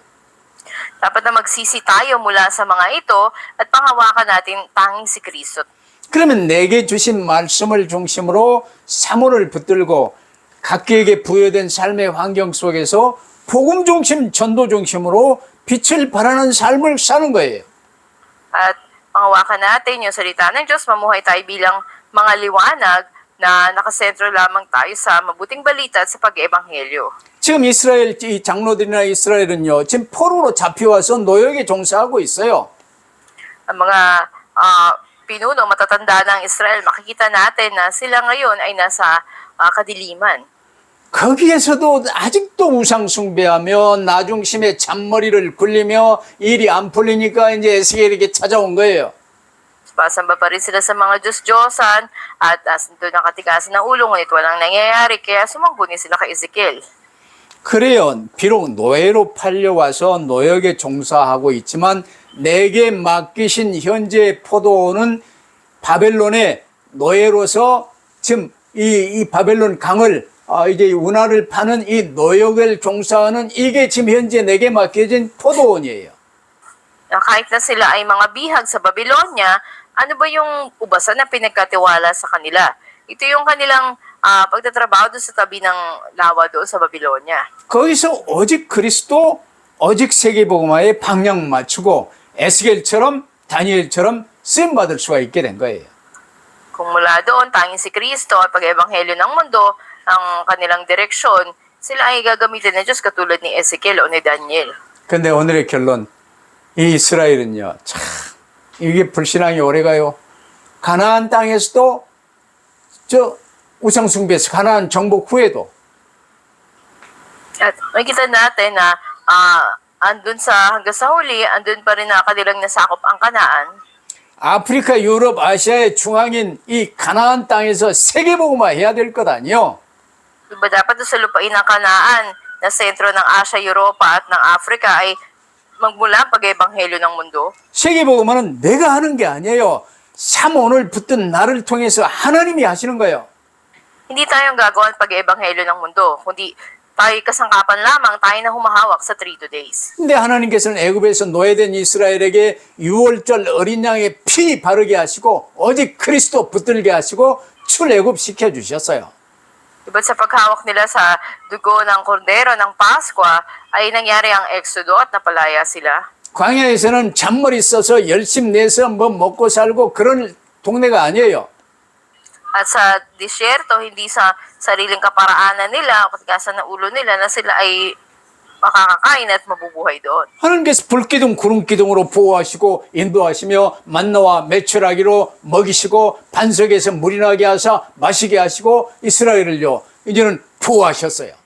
Dapat na magsisi tayo mula sa mga ito at panghawakan natin tanging si Kristo.
그러면 내게 주신 말씀을 중심으로 사모를 붙들고 각기에게 부여된 삶의 환경 속에서 복음 중심, 전도 중심으로 빛을 발하는 삶을 사는 거예요.
At panghawakan natin yung salita ng Diyos, mamuhay tayo bilang mga liwanag na nakasentro lamang tayo sa mabuting balita at sa pag-ebanghelyo.
지금 이스라엘 이 장로들이나 이스라엘은요, 지금 포로로 잡혀와서 노역에 종사하고 있어요.
Ang mga pinuno, matatanda ng Israel, makikita natin na sila ngayon ay nasa kadiliman.
거기에서도 아직도 우상 숭배하며 나중심에 잔머리를 굴리며 일이 안 풀리니까 이제 에스겔에게 찾아온 거예요.
Pasamba pa rin sila sa mga Diyos-Diyosan at doon nakatigasan ng ulo, ngunit walang nangyayari, kaya sumanggunin sila kay Ezekiel.
그래요. 비록 노예로 팔려와서 노역에 종사하고 있지만 내게 맡기신 현재 포도원은 바벨론의 노예로서 지금 이 바벨론 강을 이제 운하를 파는 이 노역을 종사하는 이게 지금 현재 내게 맡겨진 포도원이에요.
Na kahit na sila ay mga bihag sa Babylonia, ano ba yung ubasan na pinagkatiwala sa kanila? Ito yung kanilang pagtatrabaho doon sa tabi ng lawa doon sa Babylonia.
거기서 오직 그리스도, 오직 세계복음화에 방향 맞추고 에스겔처럼 다니엘처럼 쓰임받을 수가 있게 된 거예요.
Kung mula doon, tanging si Kristo at pag-ebanghelyo ng mundo, ang kanilang direksyon, sila ay gagamitin ng Diyos katulad ni Ezekiel o ni Daniel.
근데 오늘의 결론, 이 이스라엘은요, 참 이게 불신앙이 오래가요. 가나안 땅에서도 저 우상숭배에서 가나안 정복 후에도
At makikita natin na andun hanggang sa huli, andun pa rin na kanilang nasakop ang Kanaan.
아프리카, 유럽, 아시아의 중앙인 이 가나안 땅에서 세계복음화 해야 될 것 아니요?
Diba dapat doon sa lupain ng Kanaan, na sentro ng Asia, Europa at ng Africa ay magmula ang pag-ebanghelyo ng mundo.
세계복음화는 내가 하는 게 아니에요. 3오늘 붙든 나를 통해서 하나님이 하시는 거예요.
Hindi tayo ang gagawa ng pag-ebanghelyo ng mundo, kundi tayo'y kasangkapan lamang, tayo na humahawak sa 3 days.
근데 하나님께서는 애굽에서 노예된 이스라엘에게 유월절 어린 양의 피 바르게 하시고 오직 그리스도 붙들게 하시고 출애굽 시켜 주셨어요.
Diba't sa paghawak nila sa dugo ng kordero ng Pasko ay nangyari ang eksodo at napalaya sila.
광야에서는 잔머리 써서 열심 내서 뭐 먹고 살고 그런 동네가 아니에요.
At sa disyerto, hindi sa sariling kaparaanan nila o katigasan ng ulo nila na sila ay makakakain at mabubuhay doon.
하나님께서 불기둥 구름기둥으로 보호하시고 인도하시며 만나와 메추라기로 먹이시고 반석에서 물이 나게 하사 마시게 하시고 이스라엘을요 이제는 보호하셨어요.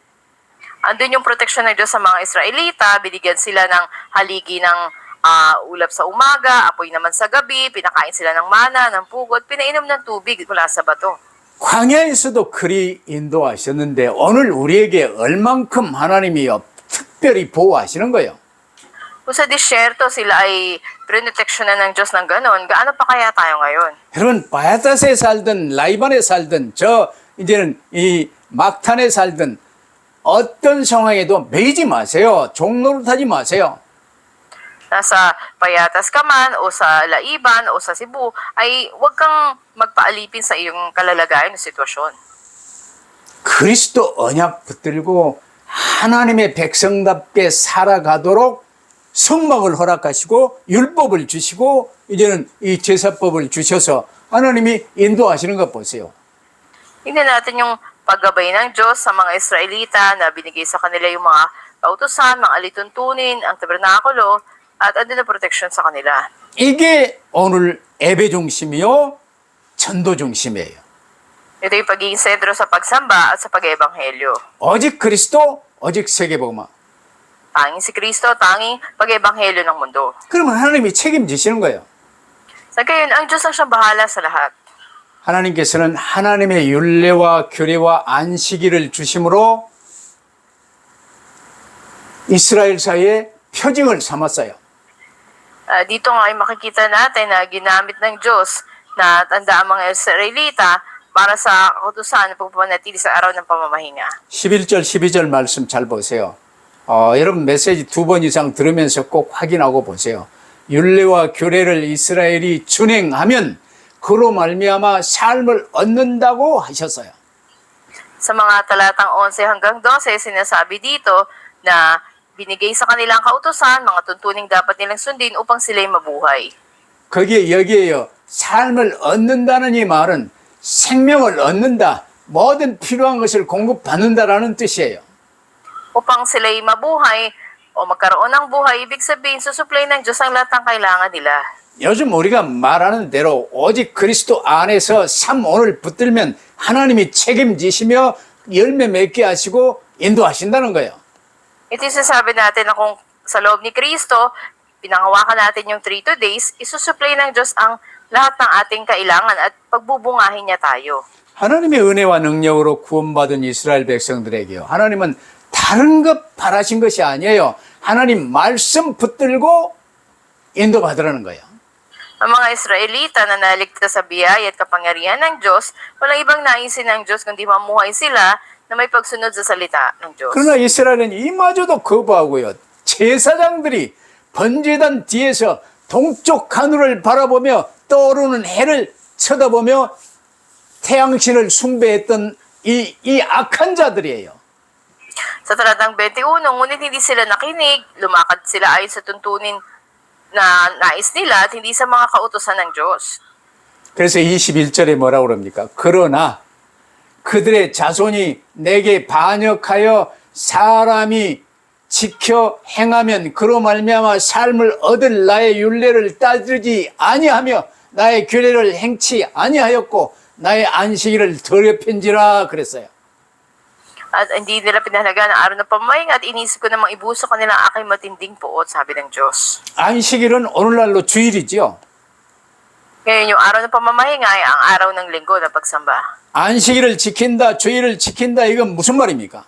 Andun yung proteksyon ng Diyos sa mga Israelita, binigyan sila ng haligi ng ulap sa umaga, apoy naman sa gabi, pinakain sila ng mana, ng pugot, pinainom ng tubig mula sa bato.
광야에서도 그리 인도하셨는데 오늘 우리에게 얼만큼 하나님이요 특별히 보호하시는 거예요.
Kung sa disyerto sila ay prinoteksyonan ng Diyos ng ganon, gaano pa kaya tayo ngayon?
여러분 바야닷에 살든 라이반에 살든 저 이제는 이 막탄에 살든 어떤 상황에도 매이지 마세요. 종노릇하지 마세요.
Nasa Payatas ka man o sa Laiban o sa Cebu, ay huwag kang magpaalipin sa iyong kalalagayan o sitwasyon.
그리스도 언약 붙들고 하나님의 백성답게 살아가도록 성막을 허락하시고 율법을 주시고 이제는 이 제사법을 주셔서 하나님이 인도하시는 것 보세요.
Tingnan natin yung paggabay ng Diyos sa mga Israelita na binigay sa kanila yung mga kautusan, mga alituntunin, ang tabernakulo, at andun na proteksyon sa kanila.
이게 오늘 예배 중심이요 전도 중심이에요.
Ito yung pagiging sentro sa pagsamba at sa pag-ebanghelyo.
오직 그리스도 오직 세계복음화.
Tanging si Kristo, tanging pag-ebanghelyo ng mundo.
그러면 하나님이 책임지시는 거예요.
Sa gayon, ang Diyos ang siyang bahala sa lahat.
하나님께서는 하나님의 율례와 규례와 안식일을 주심으로 이스라엘 사이에 표징을 삼았어요.
Dito nga ay makikita natin na ginamit ng Diyos na tanda ang mga Israelita para sa kautusan na pagpapanatili sa araw ng pamamahinga.
11절, 12절 말씀 잘 보세요. 여러분 메시지 2번 이상 들으면서 꼭 확인하고 보세요. 율례와 규례를 이스라엘이 준행하면 그로 말미암아 삶을 얻는다고 하셨어요.
Sa mga talatang 11 hanggang 12, sinasabi dito na binigay sa kanilang kautusan, mga tuntuning dapat nilang sundin upang sila'y mabuhay.
거기에 여기에요. 삶을 얻는다는 이 말은 생명을 얻는다. 모든 필요한 것을 공급받는다라는 뜻이에요.
Upang sila'y mabuhay o magkaroon ng buhay, ibig sabihin, susupply ng Diyos ang lahat ng kailangan nila.
요즘 우리가 말하는 대로 오직 그리스도 안에서 오늘 붙들면 하나님이 책임지시며 열매 맺게 하시고 인도하신다는 거예요.
Ito yung sasabi natin na kung sa loob ni Kristo, pinangawakan natin yung 3 days, isusupply ng Diyos ang lahat ng ating kailangan at pagbubungahin niya tayo.
하나님의 은혜와 능력으로 구원받은 이스라엘 백성들에게요. 하나님은 다른 것 바라신 것이 아니에요. 하나님 말씀 붙들고 인도받으라는 거예요.
Ang mga Israelita na naligtas sa biyaya at kapangyarihan ng Diyos, walang ibang naisin ng Diyos kundi mamuhay sila na may pagsunod sa salita ng Diyos.
그러나 이스라엘은 이마저도 거부하고요. 제사장들이 번제단 뒤에서 동쪽 하늘을 바라보며 떠오르는 해를 쳐다보며 태양신을 숭배했던 이 악한 자들이에요.
Sa talatang 21, ngunit hindi sila nakinig, lumakad sila ayon sa tuntunin na nais nila at hindi sa mga kautusan ng Diyos.
그래서 21절에 뭐라고 그럽니까? 그러나 그들의 자손이 내게 반역하여 사람이 지켜 행하면 그로 말미암아 삶을 얻을 나의 율례를 따르지 아니하며 나의 규례를 행치 아니하였고 나의 안식일을 더럽힌지라 그랬어요.
At hindi nila pinahalagaan ang araw ng pamamahinga at inisip ko namang ibuso kanila ang aking matinding puot, sabi ng Diyos.
안식일은 오늘날로 주일이지요.
Ngayon, yung araw ng pamamahinga ay ang araw ng linggo na pagsamba.
안식일을 지킨다, 주일을 지킨다 이건 무슨 말입니까?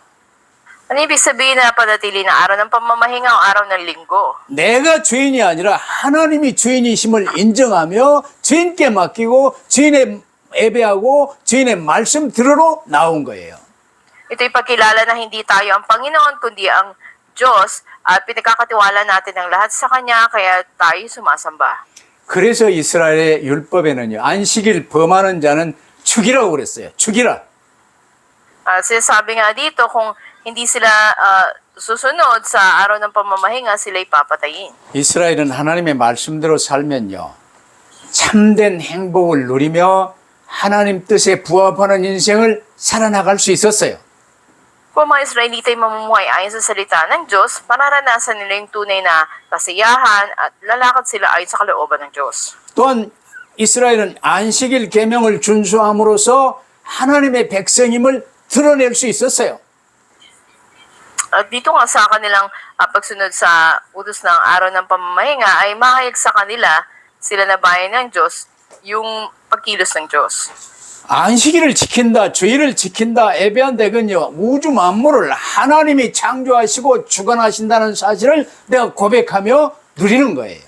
Ano ibig sabihin na panatili na araw ng pamamahinga o araw ng linggo?
내가 주인이 아니라 하나님이 주인이심을 인정하며 주인께 맡기고 주인의 예배하고 주인의 말씀 들으러 나온 거예요.
Ito'y pagkilala na hindi tayo ang Panginoon, kundi ang Diyos at pinagkakatiwala natin ang lahat sa Kanya, kaya tayo sumasamba.
그래서 이스라엘의 율법에는요, 안식일 범하는 자는 죽이라고 그랬어요. 죽이라.
Sinasabi nga dito, kung hindi sila susunod sa araw ng pamamahinga, sila'y papatayin.
이스라엘은 하나님의 말씀대로 살면요, 참된 행복을 누리며 하나님 뜻에 부합하는 인생을 살아나갈 수 있었어요.
Kung mga Israelita ay mamumuhay ayon sa salita ng Diyos, mararanasan nila yung tunay na kasiyahan at lalakad sila ayon sa kalooban ng Diyos.
또한 이스라엘은 안식일 계명을 준수함으로써 하나님의 백성임을 드러낼 수 있었어요.
At dito nga sa kanilang pagsunod sa utos ng araw ng pamamahinga ay mahayag sa kanila, sila na bayan ng Diyos, yung pagkilos ng Diyos.
안식일을 지킨다, 주일을 지킨다, 예배한다, 이건요, 우주 만물을 하나님이 창조하시고 주관하신다는 사실을 내가 고백하며 누리는 거예요.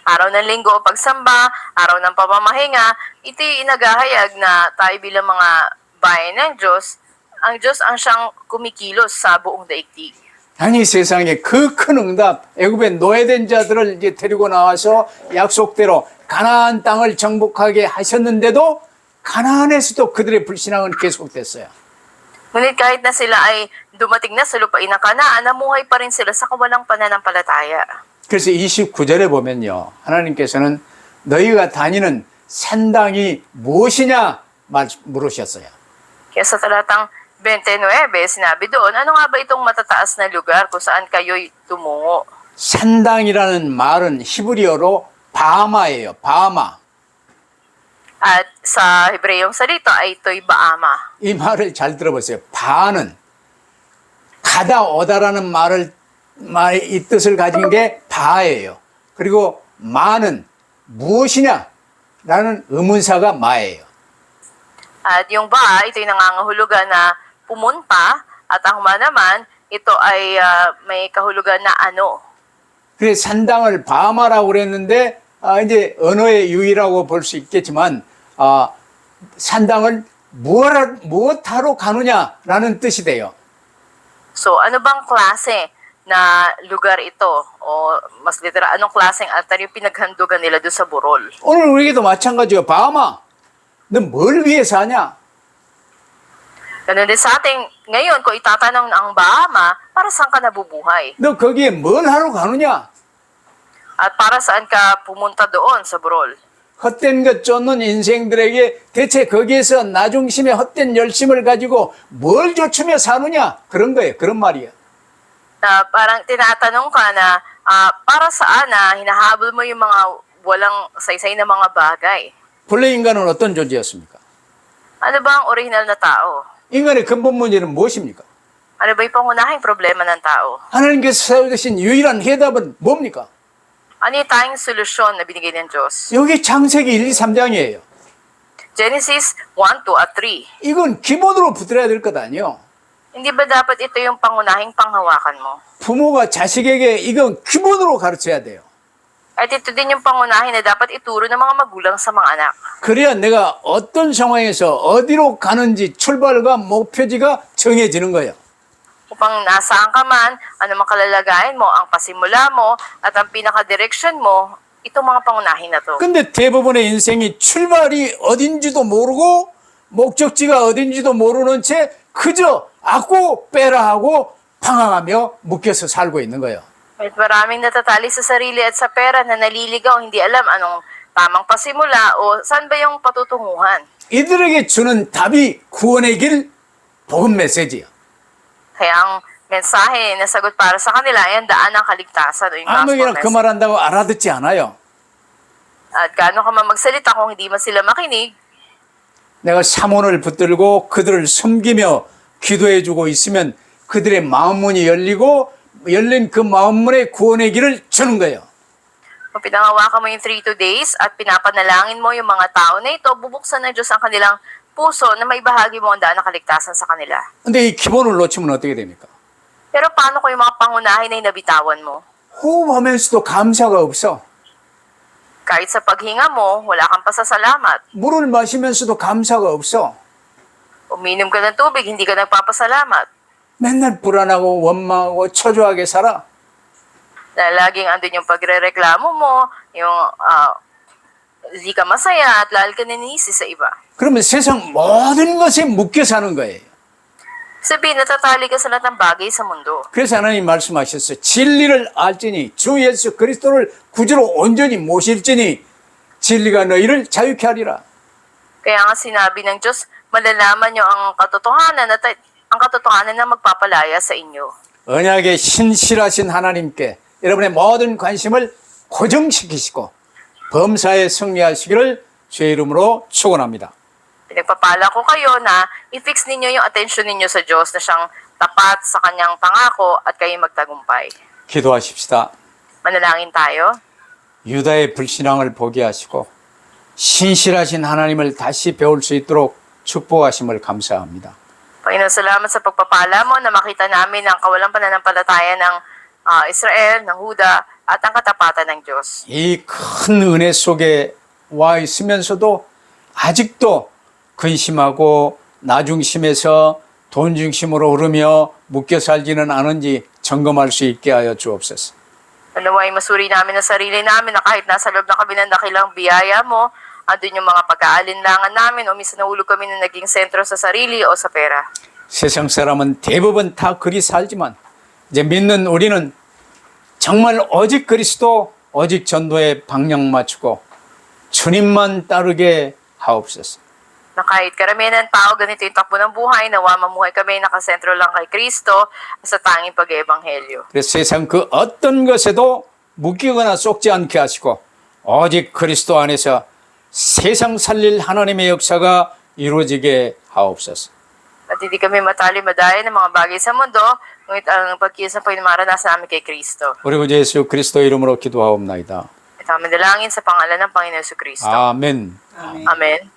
Araw ng linggo o pagsamba, araw ng pamamahinga, ito'y inagahayag na tayo bilang mga bayan ng Diyos, ang Diyos ang siyang kumikilos sa buong daigdig.
아니 세상에 그 큰 응답, 애굽의 노예된 자들을 이제 데리고 나와서 약속대로 가나안 땅을 정복하게 하셨는데도 가나안에서도 그들의 불신앙은 계속됐어요.
Ngunit kahit na sila ay dumating na sa lupain ng Kanaan, namuhay pa rin sila sa kawalang pananampalataya.
그래서 29절에 보면요, 하나님께서는 너희가 다니는 산당이 무엇이냐 물으셨어요.
Kaya sa talatang 29, sinabi doon, ano nga ba itong matataas na lugar kung saan kayo'y tumungo?
산당이라는 말은 히브리어로 바마예요. 바마.
At sa Hebreyong salita ay ito'y Baama.
이 말을 잘 들어보세요. 바는 가다 오다라는 이 뜻을 가진 게 바예요. 그리고 마는 무엇이냐? 라는 의문사가 마예요.
At yung Ba, ito'y nangangahulugan na pumunta, at ang Ma naman, ito ay may kahulugan na ano.
그래서 산당을 바마라고 그랬는데 이제 언어의 유의라고 볼 수 있겠지만 산당을 무엇하러 가느냐라는 뜻이 돼요.
So, ano bang klase na lugar ito? O mas literal, anong klaseng altar yung pinaghandugan nila doon sa burol?
오늘 우리에게도 마찬가지예요. 바마, 너 뭘 위해 사냐?
Ganun din sa ating, ngayon, kung itatanong na ang Bahama, para saan ka nabubuhay?
너 거기에 뭘 하러 가느냐?
At para saan ka pumunta doon sa burol?
헛된 것 쫓는 인생들에게 대체 거기에서 나 중심의 헛된 열심을 가지고 뭘 좇으며 사느냐? 그런 거예요. 그런 말이에요.
Na parang tinatanong ka na, para saan na hinahabol mo yung mga walang saysay na mga bagay?
본래 인간은 어떤 존재였습니까?
Ano ba ang original na tao?
인간의 근본 문제는 무엇입니까?
Ano ba yung pangunahing problema ng tao?
하나님께서 세우신 유일한 해답은 뭡니까?
Ano yung tayong solusyon na binigay ng Diyos?
여기 창세기 1, 2, 3장이에요.
Genesis 1, 2, at 3.
이건 기본으로 붙들어야 될 것 아니에요.
Hindi ba dapat ito yung pangunahing panghawakan mo?
부모가 자식에게 이건 기본으로 가르쳐야 돼요.
At ito din yung pangunahin na dapat ituro ng mga magulang sa mga anak.
그래야 내가 어떤 상황에서 어디로 가는지 출발과 목표지가 정해지는 거예요.
Upang nasaan ka man, ano mang kalalagayan mo, ang pasimula mo, at ang pinaka-direction mo, itong mga pangunahin na to.
근데 대부분의 인생이 출발이 어딘지도 모르고 목적지가 어딘지도 모르는 채 그저 악고 빼라 하고 방황하며 묶여서 살고 있는 거예요.
At maraming natatali sa sarili at sa pera na naliligaw, hindi alam anong tamang pasimula o saan ba yung patutunguhan.
이들에게 주는 답이 구원의 길 복음 메시지예요.
Kaya ang mensahe na sagot para sa kanila ay ang daan ng kaligtasan o yung gospel
아무에게나 그
message.
말한다고 알아듣지 않아요.
At gaano ka man magsalita kung hindi man sila makinig,
내가 사몬을 붙들고 그들을 섬기며 기도해주고 있으면 그들의 마음문이 열리고 열린 그 마음문에 구원의 길을 주는 거예요.
kung pinangawakan mo yung 3 days at pinapanalangin mo yung mga tao na ito, bubuksan ng Diyos ang kanilang puso na may bahagi mo ang daan ng kaligtasan sa kanila.
근데 이 기본을 놓치면 어떻게 됩니까?
Pero paano ko yung mga pangunahin ay nabitawan mo?
호흡하면서도 감사가 없어.
Kahit sa paghinga mo, wala kang pasasalamat.
물을 마시면서도 감사가 없어.
Uminom ka ng tubig, hindi ka nagpapasalamat.
맨날 불안하고 원망하고 초조하게 살아.
Dahil laging andun yung pagrereklamo mo, yung hindi ka masaya at lalo ka naninisi sa iba.
그러면 세상 모든 것에 묶여 사는 거예요.
Sabihin, natatali ka sa lahat ng bagay sa mundo.
그래서 하나님 말씀하셨어요. 진리를 알지니 주 예수 그리스도를 구주로 온전히 모실지니 진리가 너희를 자유케 하리라.
Kaya nga sinabi ng Diyos, malalaman nyo ang katotohanan at ang katotohanan na magpapalaya sa inyo.
언약의 신실하신 하나님께 여러분의 모든 관심을 고정시키시고 범사에 승리하시기를 주의 이름으로 축원합니다.
Pinagpapala ko kayo na i-fix ninyo yung attention ninyo sa Diyos na siyang tapat sa kanyang pangako at kayo magtagumpay.
기도하십시다.
Manalangin tayo.
유다의 불신앙을 포기하시고 신실하신 하나님을 다시 배울 수 있도록 축복하심을 감사합니다.
Panginoon, salamat sa pagpapala mo na makita namin ang kawalang pananampalataya ng Israel, ng Huda, at ang katapatan ng Diyos.
이 큰 은혜 속에 와 있으면서도 아직도 근심하고 나중심에서 돈 중심으로 흐르며 묶여 살지는 않은지 점검할 수 있게 하여 주옵소서.
Naway masuri namin ang sarili namin na kahit nasa loob na kami ng dakilang biyaya mo, andun yung mga pag-aalinlangan namin o minsan nahulog kami na naging sentro sa sarili o sa pera.
세상 사람은 대부분 다 그리 살지만 이제 믿는 우리는 정말 오직 그리스도, 오직 전도에 방향 맞추고 주님만 따르게 하옵소서.
Na kahit karamihan ng tao, ganito yung takbo ng buhay, nawa mamuhay kami nakasentro lang kay Kristo sa tanging pag-ebanghelyo.
그래서 세상 그 어떤 것에도 묶이거나 쏙지 않게 하시고 오직 그리스도 안에서 세상 살릴 하나님의 역사가 이루어지게 하옵소서.
At hindi kami matali-madaya ng mga bagay sa mundo, ngunit ang pagkiyos na maranasan namin kay Kristo.
우리 구주 예수 그리스도 이름으로 기도하옵나이다.
Ito ang manalangin sa pangalan ng Panginoon Jesu Kristo.
아멘.
Amen.